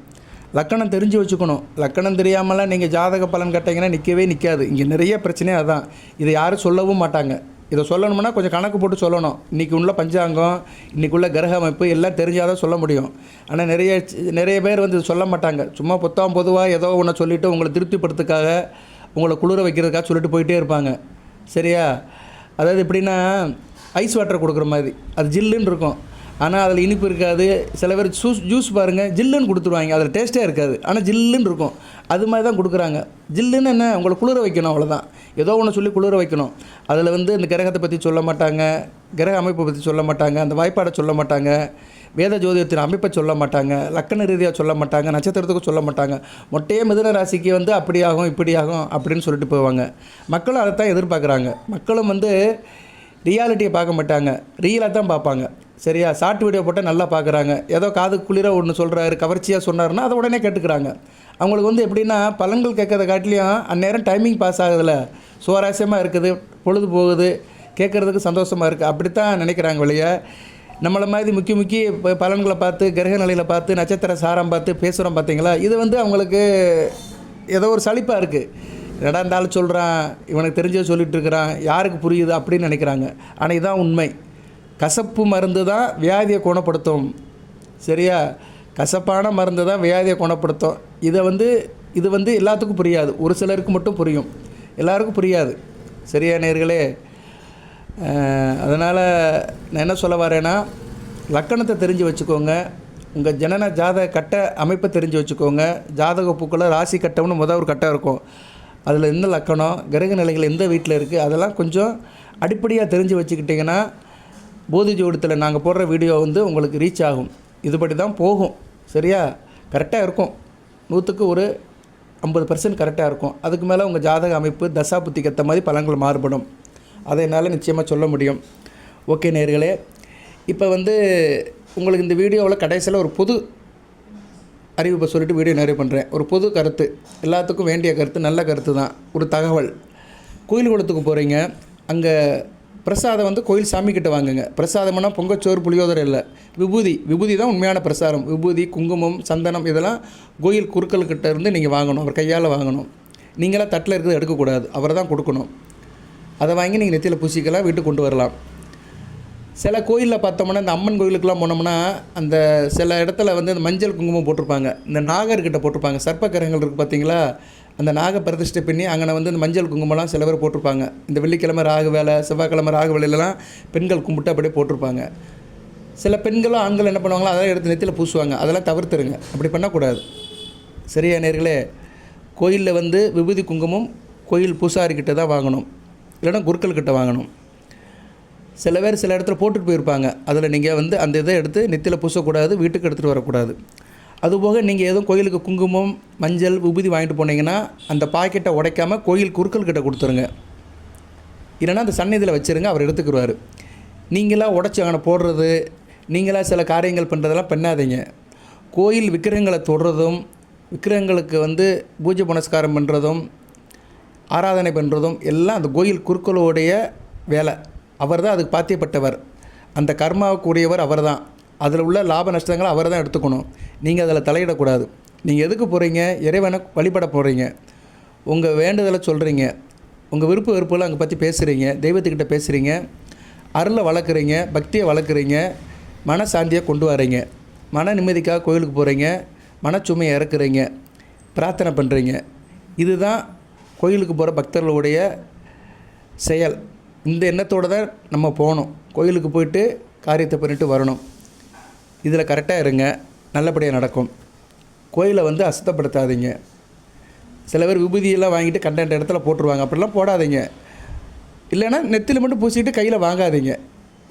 லக்கணம் தெரிஞ்சு வச்சுக்கணும். லக்கணம் தெரியாமலாம் நீங்கள் ஜாதக பலன் கேட்டிங்கன்னா நிற்கவே நிற்காது. இங்கே நிறைய பிரச்சனையே அதுதான். இதை யாரும் சொல்லவும் மாட்டாங்க. இதை சொல்லணும்னா கொஞ்சம் கணக்கு போட்டு சொல்லணும். இன்றைக்கி உள்ள பஞ்சாங்கம், இன்றைக்கி உள்ள கிரக அமைப்பு எல்லாம் தெரிஞ்சால் தான் சொல்ல முடியும். ஆனால் நிறைய பேர் வந்து சொல்ல மாட்டாங்க. சும்மா பொதுவாக ஏதோ ஒன்று சொல்லிவிட்டு உங்களை திருப்திப்படுத்துக்காக, உங்களை குளிர வைக்கிறதுக்காக சொல்லிட்டு போயிட்டே இருப்பாங்க. சரியா? அதாவது எப்படின்னா ஐஸ் வாட்டர் கொடுக்குற மாதிரி, அது ஜில்லுன்னு இருக்கும், ஆனால் அதில் இனிப்பு இருக்காது. சில பேர் ஜூஸ் பாருங்கள், ஜில்லுன்னு கொடுத்துருவாங்க, அதில் டேஸ்ட்டே இருக்காது, ஆனால் ஜில்லுன்னு இருக்கும். அது மாதிரி தான் கொடுக்குறாங்க. ஜில்லுன்னு என்ன, உங்களை குளிர வைக்கணும், அவ்வளோதான். ஏதோ ஒன்று சொல்லி குளிர வைக்கணும். அதில் வந்து இந்த கிரகத்தை பற்றி சொல்ல மாட்டாங்க, கிரக அமைப்பை பற்றி சொல்ல மாட்டாங்க, அந்த வாய்ப்பாடை சொல்ல மாட்டாங்க, வேத ஜோதிடத்தின் அமைப்பை சொல்ல மாட்டாங்க, லக்கண ரீதியாக சொல்ல மாட்டாங்க, நட்சத்திரத்துக்கும் சொல்ல மாட்டாங்க. மொட்டையே மிதுன ராசிக்கு வந்து அப்படி ஆகும் இப்படி ஆகும் அப்படின்னு சொல்லிட்டு போவாங்க. மக்களும் அதை தான் எதிர்பார்க்குறாங்க. மக்களும் வந்து ரியாலிட்டியை பார்க்க மாட்டாங்க, ரியலாக தான் பார்ப்பாங்க. சரியா? ஷார்ட் வீடியோ போட்டால் நல்லா பார்க்குறாங்க. ஏதோ காது குளிர ஒன்று சொல்கிறாரு, கவர்ச்சியாக சொன்னார்னா அதை உடனே கேட்டுக்கிறாங்க. அவங்களுக்கு வந்து எப்படின்னா பலன்கள் கேட்கறத காட்டிலையும் அந்நேரம் டைமிங் பாஸ் ஆகுதுல, சுவாரஸ்யமாக இருக்குது, பொழுது போகுது, கேட்குறதுக்கு சந்தோஷமாக இருக்குது, அப்படித்தான் நினைக்கிறாங்க. வெளியே நம்மளை மாதிரி முக்கிய பலன்களை பார்த்து, கிரக நிலையில் பார்த்து, நட்சத்திர சாரம் பார்த்து பேசுகிறோம் பார்த்தீங்களா, இது வந்து அவங்களுக்கு ஏதோ ஒரு சலிப்பாக இருக்குது. என்னடா இருந்தாலும் சொல்கிறான், இவனுக்கு தெரிஞ்சதை சொல்லிகிட்டு இருக்கிறான், யாருக்கு புரியுது அப்படின்னு நினைக்கிறாங்க. ஆனால் இதுதான் உண்மை. கசப்பு மருந்து தான் வியாதியை குணப்படுத்தும். சரியா? கசப்பான மருந்து தான் வியாதியை குணப்படுத்தும். இது வந்து எல்லாத்துக்கும் புரியாது, ஒரு சிலருக்கு மட்டும் புரியும், எல்லாருக்கும் புரியாது. சரியா நேயர்களே? அதனால் நான் என்ன சொல்ல வரேன்னா, லக்கணத்தை தெரிஞ்சு வச்சுக்கோங்க, உங்கள் ஜனன ஜாதக கட்ட அமைப்பை தெரிஞ்சு வச்சுக்கோங்க. ஜாதக பூக்களை ராசி கட்டம்னு ஒரு கட்டம் இருக்கும், அதில் எந்த லக்கணம், கிரக நிலைகள் எந்த வீட்டில் இருக்குது, அதெல்லாம் கொஞ்சம் அடிப்படையாக தெரிஞ்சு வச்சுக்கிட்டிங்கன்னா போதி ஜோதிடத்தில் நாங்கள் போடுற வீடியோ வந்து உங்களுக்கு ரீச் ஆகும். இதுபடி தான் போகும். சரியா? கரெக்டாக இருக்கும், 100க்கு ஒரு 50% கரெக்டாக இருக்கும். அதுக்கு மேலே உங்கள் ஜாதக அமைப்பு தசா புத்திக்கு ஏற்ற மாதிரி பலன்கள் மாறுபடும். அதை என்னால் நிச்சயமாக சொல்ல முடியும். ஓகே நேயர்களே, இப்போ வந்து உங்களுக்கு இந்த வீடியோவில் கடைசியில் ஒரு பொது அறிவிப்பை சொல்லிவிட்டு வீடியோ நிறைவு பண்ணுறேன். ஒரு பொது கருத்து, எல்லாத்துக்கும் வேண்டிய கருத்து, நல்ல கருத்து தான். ஒரு தகவல், கோயில் குளத்துக்கு போகிறீங்க, அங்கே பிரசாதம் வந்து கோயில் சாமிக்கிட்ட வாங்குங்க. பிரசாதம்னா பொங்கச்சோறு புளியோதரை இல்லை, விபூதி தான் உண்மையான பிரசாதம். விபூதி, குங்குமம், சந்தனம் இதெல்லாம் கோயில் குருக்கள்கிட்ட இருந்து நீங்கள் வாங்கணும், அவர் கையால் வாங்கணும். நீங்களாம் தட்டில் இருக்கிறது எடுக்கக்கூடாது, அவரை தான் கொடுக்கணும். அதை வாங்கி நீங்கள் நெத்தியில் பூசிக்கலாம், வீட்டுக்கு கொண்டு வரலாம். சில கோயிலில் பார்த்தோம்னா, இந்த அம்மன் கோயிலுக்கெலாம் போனோம்னா அந்த சில இடத்துல வந்து இந்த மஞ்சள் குங்குமம் போட்டிருப்பாங்க, இந்த நாகர்கிட்ட போட்டிருப்பாங்க. சர்ப்ப கிரகங்கள் இருக்குது பார்த்தீங்களா, அந்த நாக பிரதிஷ்டை பண்ணி அங்கே வந்து இந்த மஞ்சள் குங்குமம்லாம் சில பேர் போட்டிருப்பாங்க. இந்த வெள்ளிக்கிழமை ராகு வேலை, செவ்வாய்க்கிழமை ராகு வேலையிலலாம் பெண்கள் கும்பிட்டு அப்படியே போட்டிருப்பாங்க. சில பெண்களும் ஆண்கள் என்ன பண்ணுவாங்களோ அதெல்லாம் எடுத்து நெத்தியில் பூசுவாங்க. அதெல்லாம் தவிர்த்துருங்க, அப்படி பண்ணக்கூடாது. சரியா நேர்களே? கோயிலில் வந்து விபூதி குங்குமம் கோயில் பூசாரிக்கிட்ட தான் வாங்கணும், இல்லைன்னா குருக்கள்கிட்ட வாங்கணும். சில பேர் சில இடத்துல போட்டுட்டு போயிருப்பாங்க, அதில் நீங்கள் வந்து அந்த இதை எடுத்து நெத்தியில் பூசக்கூடாது, வீட்டுக்கு எடுத்துகிட்டு வரக்கூடாது. அதுபோக நீங்கள் எதுவும் கோயிலுக்கு குங்குமம், மஞ்சள், விபூதி வாங்கிட்டு போனீங்கன்னா அந்த பாக்கெட்டை உடைக்காமல் கோயில் குருக்கள்கிட்ட கொடுத்துருங்க, இல்லைன்னா அந்த சந்நிதியில் வச்சுருங்க, அவர் எடுத்துக்கிடுவார். நீங்களாக உடச்சி அங்கே போடுறது, நீங்களாக சில காரியங்கள் பண்ணுறதெல்லாம் பண்ணாதீங்க. கோயில் விக்கிரகங்களை தொடுறதும், விக்கிரகங்களுக்கு வந்து பூஜை புனஸ்காரம் பண்ணுறதும், ஆராதனை பண்ணுறதும் எல்லாம் அந்த கோயில் குருக்களோடைய வேலை. அவர் தான் அதுக்கு பாத்தியப்பட்டவர், அந்த கர்மாவுக்குரியவர் அவர் தான். அதில் உள்ள லாப நஷ்டங்களை அவர் தான் எடுத்துக்கணும். நீங்கள் அதில் தலையிடக்கூடாது. நீங்கள் எதுக்கு போகிறீங்க? இறைவனை வழிபட போகிறீங்க, உங்கள் வேண்டுதலை சொல்கிறீங்க, உங்கள் விருப்ப வெறுப்புகளை அங்கே பற்றி பேசுகிறீங்க, தெய்வத்துக்கிட்ட பேசுகிறீங்க, அருளை வளர்க்குறீங்க, பக்தியை வளர்க்குறீங்க, மனசாந்தியை கொண்டு வரீங்க, மன நிம்மதிக்காக கோயிலுக்கு போகிறீங்க, மனச்சுமையை இறக்குறீங்க, பிரார்த்தனை பண்ணுறீங்க. இதுதான் கோயிலுக்கு போகிற பக்தர்களுடைய செயல். இந்த எண்ணத்தோடு தான் நம்ம போகணும், கோயிலுக்கு போயிட்டு காரியத்தை பண்ணிட்டு வரணும். இதில் கரெக்டாக இருங்க, நல்லபடியாக நடக்கும். கோயிலை வந்து அசுத்தப்படுத்தாதீங்க. சில பேர் விபூதியெல்லாம் வாங்கிட்டு கண்ட இடத்துல போட்டுருவாங்க, அப்படிலாம் போடாதீங்க. இல்லைன்னா நெத்தியில் மட்டும் பூசிட்டு கையில் வாங்காதீங்க.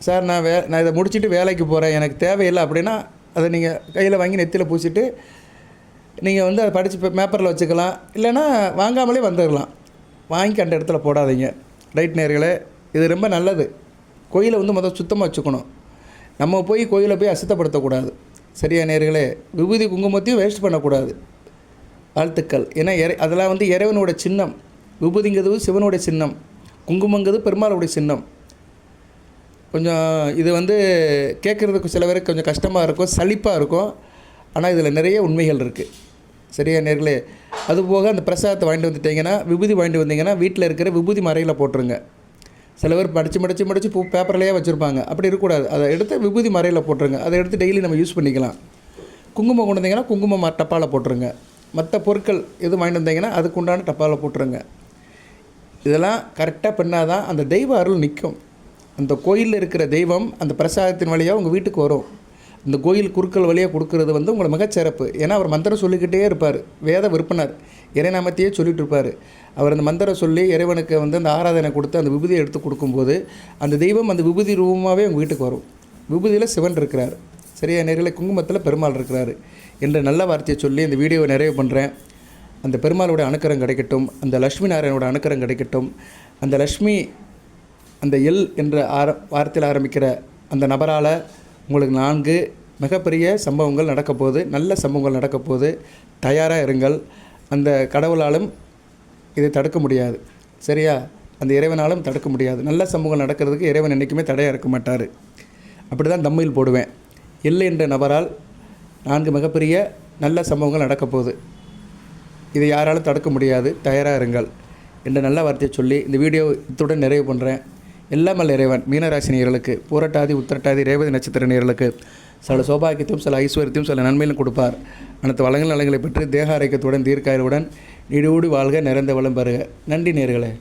சார் நான் இதை முடிச்சுட்டு வேலைக்கு போகிறேன், எனக்கு தேவையில்லை அப்படின்னா அதை நீங்கள் கையில் வாங்கி நெத்தியில் பூசிட்டு நீங்கள் வந்து அதை படித்து பேப்பரில் வச்சுக்கலாம், இல்லைன்னா வாங்காமலே வந்துடலாம். வாங்கி கண்ட இடத்துல போடாதீங்க. ரைட் நேயர்களே, இது ரொம்ப நல்லது. கோயிலை வந்து முதல் சுத்தமாக வச்சுக்கணும். நம்ம போய் கோயிலை போய் அசுத்தப்படுத்தக்கூடாது. சரியா நேயர்களே? விபூதி குங்குமத்தையும் வேஸ்ட் பண்ணக்கூடாது. வாழ்த்துக்கள். ஏன்னா அதெல்லாம் வந்து இறைவனோட சின்னம். விபூதிங்கிறது சிவனுடைய சின்னம், குங்குமங்கிறது பெருமாளுடைய சின்னம். கொஞ்சம் இது வந்து கேட்குறதுக்கு சில பேருக்கு கொஞ்சம் கஷ்டமாக இருக்கும், சலிப்பாக இருக்கும். ஆனால் இதில் நிறைய உண்மைகள் இருக்குது. சரியா நேர்களே? அதுபோக அந்த பிரசாதத்தை வாங்கிட்டு வந்துட்டிங்கன்னா, விபூதி வாங்கிட்டு வந்தீங்கன்னா வீட்டில் இருக்கிற விபூதி மறையில் போட்டுருங்க. சில பேர் மடித்து பேப்பர்லேயே வச்சுருப்பாங்க. அப்படி இருக்கக்கூடாது. அதை எடுத்து விபூதி மறையில் போட்டுருங்க. அதை எடுத்து டெய்லி நம்ம யூஸ் பண்ணிக்கலாம். குங்குமம் கொண்டு வந்தீங்கன்னா குங்குமம் டப்பாவில் போட்டுருங்க. மற்ற பொருட்கள் எதுவும் வாங்கிட்டு வந்தீங்கன்னா அதுக்கு உண்டான டப்பாவில் போட்டுருங்க. இதெல்லாம் கரெக்டாக பண்ணால் தான் அந்த தெய்வ அருள் நிற்கும். அந்த கோயிலில் இருக்கிற தெய்வம் அந்த பிரசாதத்தின் வழியாக உங்கள் வீட்டுக்கு வரும். இந்த கோயில் குருக்கள் வழியாக கொடுக்கறது வந்து உங்களை மிகச்சிறப்பு. ஏன்னா அவர் மந்திரம் சொல்லிக்கிட்டே இருப்பார். வேத விற்பனர் இறைநாமத்தையே சொல்லிகிட்டு இருப்பார். அவர் அந்த மந்திரம் சொல்லி இறைவனுக்கு வந்து அந்த ஆராதனை கொடுத்து அந்த விபூதியை எடுத்து கொடுக்கும்போது அந்த தெய்வம் அந்த விபூதி ரூபமாகவே உங்கள் வீட்டுக்கு வரும். விபூதியில் சிவன் இருக்கிறார். சரியா நேர்களே? குங்குமத்தில் பெருமாள் இருக்கிறார் என்ற நல்ல வார்த்தையை சொல்லி இந்த வீடியோவை நிறைவு பண்ணுறேன். அந்த பெருமாளோட அனுக்கிரகம் கிடைக்கட்டும். அந்த லட்சுமி நாராயணோட அனுக்கிரகம் கிடைக்கட்டும். அந்த லக்ஷ்மி அந்த எல் என்ற வார்த்தையில் ஆரம்பிக்கிற அந்த நபரால் உங்களுக்கு 4 மிகப்பெரிய சம்பவங்கள் நடக்கப்போகுது. நல்ல சம்பவங்கள் நடக்கப்போகுது. தயாராக இருங்கள். அந்த கடவுளாலும் இதை தடுக்க முடியாது. சரியா? அந்த இறைவனாலும் தடுக்க முடியாது. நல்ல சம்பவங்கள் நடக்கிறதுக்கு இறைவன் என்றைக்குமே தடையாக இருக்க மாட்டார். அப்படி தான் தம்மையில் போடுவேன். எல் என்ற நபரால் 4 மிகப்பெரிய நல்ல சம்பவங்கள் நடக்கப்போகுது. இதை யாராலும் தடுக்க முடியாது. தயாராக இருங்கள் என்ற நல்ல வார்த்தையை சொல்லி இந்த வீடியோ இத்துடன் நிறைவு பண்ணுறேன். எல்லாம் வல்ல இறைவன் மீனராசி நேயர்களுக்கு, பூரட்டாதி உத்திரட்டாதி ரேவதி நட்சத்திர நேயர்களுக்கு சில சௌபாகியத்தையும் சில ஐஸ்வர்யத்தையும் சில நன்மையிலும் கொடுப்பார். அனைத்து வளங்கள் நலங்களை பெற்று தேக ஆரோக்கியத்துடன் தீர்க்காயுடன் நீடோடி வாழ்க, நிறைந்த வளம் பெறுக. நன்றி நேயர்களே.